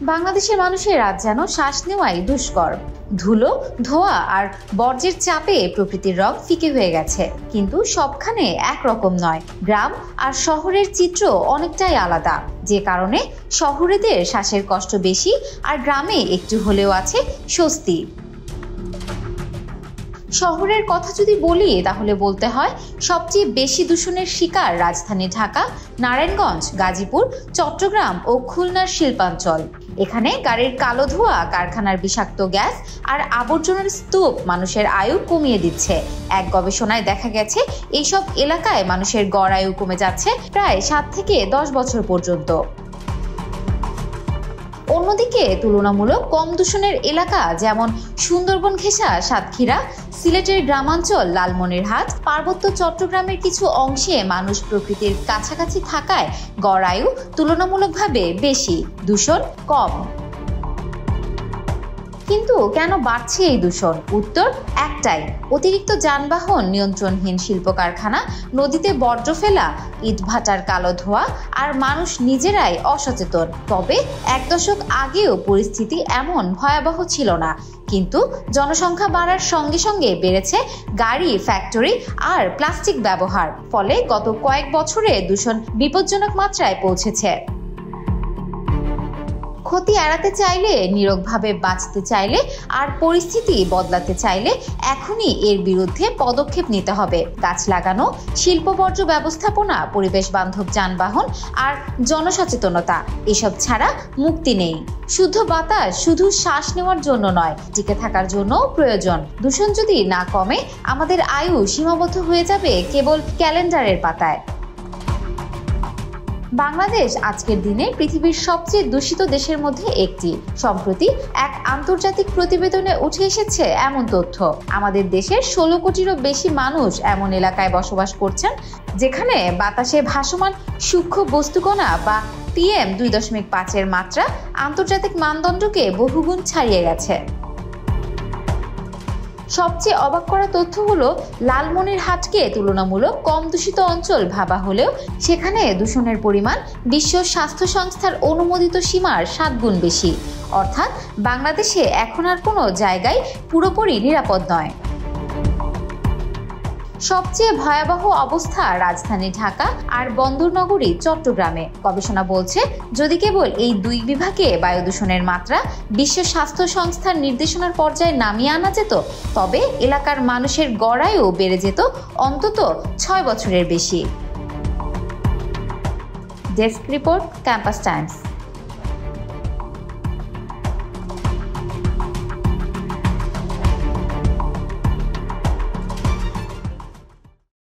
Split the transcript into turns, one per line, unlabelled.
বাংলাদেশের মানুষের রাত যেন শ্বাস নেওয়াই দুষ্কর। ধুলো, ধোঁয়া আর বর্জ্যের চাপে প্রকৃতির রং ফিকে হয়ে গেছে, কিন্তু সবখানে একরকম নয়। গ্রাম আর শহরের চিত্র অনেকটাই আলাদা, যে কারণে শহরেদের শ্বাসের কষ্ট বেশি আর গ্রামে একটু হলেও আছে স্বস্তি। শহরের কথা যদি বলি তাহলে বলতে হয় সবচেয়ে বেশি দূষণের শিকার রাজধানী ঢাকা, নারায়ণগঞ্জ, গাজীপুর, চট্টগ্রাম ও খুলনার শিল্পাঞ্চল। এখানে গাড়ির কালো ধোঁয়া, কারখানার বিষাক্ত গ্যাস আর আবর্জনার স্তূপ মানুষের আয়ু কমিয়ে দিচ্ছে। এক গবেষণায় দেখা গেছে এইসব এলাকায় মানুষের গড় আয়ু কমে যাচ্ছে প্রায় 7 থেকে 10 বছর পর্যন্ত। অন্যদিকে তুলনামূলক কম দূষণের এলাকা যেমন সুন্দরবন ঘেঁষা সাতক্ষীরা, সিলেটের গ্রামাঞ্চল লালমনিরহাট, পার্বত্য চট্টগ্রামের কিছু অংশে মানুষ প্রকৃতির কাছাকাছি থাকায় গড় আয়ু তুলনামূলকভাবে বেশি, দূষণ কম। কিন্তু কেন বাড়ছে এই দূষণ? উত্তর একটাই, অতিরিক্ত যানবাহন, নিয়ন্ত্রণহীন শিল্প কারখানা, নদীতে বর্জ্য ফেলা, ইটভাটার কালো ধোঁয়া আর মানুষ নিজেরাই অসচেতন। তবে 1 দশক আগেও পরিস্থিতি এমন ভয়াবহ ছিল না, কিন্তু জনসংখ্যা বাড়ার সঙ্গে সঙ্গে বেড়েছে গাড়ি, ফ্যাক্টরি আর প্লাস্টিক ব্যবহার। ফলে গত কয়েক বছরে দূষণ বিপজ্জনক মাত্রায় পৌঁছেছে। ক্ষতি এড়াতে চাইলে, নীরবভাবে বাঁচতে চাইলে আর পরিস্থিতি বদলাতে চাইলে এখনই এর বিরুদ্ধে পদক্ষেপ নিতে হবে। গাছ লাগানো, শিল্প বর্জ্য ব্যবস্থাপনা, পরিবেশ বান্ধব যানবাহন আর জনসচেতনতা, এসব ছাড়া মুক্তি নেই। শুদ্ধ বাতাস শুধু শ্বাস নেওয়ার জন্য নয়, টিকে থাকার জন্য প্রয়োজন। দূষণ যদি না কমে, আমাদের আয়ু সীমাবদ্ধ হয়ে যাবে কেবল ক্যালেন্ডারের পাতায়। বাংলাদেশ আজকের দিনে পৃথিবীর সবচেয়ে দূষিত দেশের মধ্যে একটি। সম্প্রতি এক আন্তর্জাতিক প্রতিবেদনে উঠে এসেছে এমন তথ্য। আমাদের দেশের 16 কোটিরও বেশি মানুষ এমন এলাকায় বসবাস করছেন যেখানে বাতাসে ভাসমান সূক্ষ্ম বস্তুকণা বা PM2.5 মাত্রা আন্তর্জাতিক মানদণ্ডকে বহুগুণ ছাড়িয়ে গেছে। সবচেয়ে অবাক করা তথ্য হলো, লালমনিরহাটকে তুলনামূলক কম দূষিত অঞ্চল ভাবা হলেও সেখানে দূষণের পরিমাণ বিশ্ব স্বাস্থ্য সংস্থার অনুমোদিত সীমার 7 গুণ বেশি। অর্থাৎ বাংলাদেশে এখন আর কোনো জায়গায় পুরোপুরি নিরাপদ নয়। সবচেয়ে ভয়াবহ অবস্থা রাজধানী ঢাকা আর বন্দরনগরী চট্টগ্রামে। গবেষণা বলছে, যদি কেবল এই 2 বিভাগে বায়ু দূষণের মাত্রা বিশ্ব স্বাস্থ্য সংস্থার নির্দেশনার পর্যায়ে নামিয়ে আনা যেত, তবে এলাকার মানুষের গড় আয়ু বেড়ে যেত অন্তত 6 বছরের বেশি। Desk report, campus Times.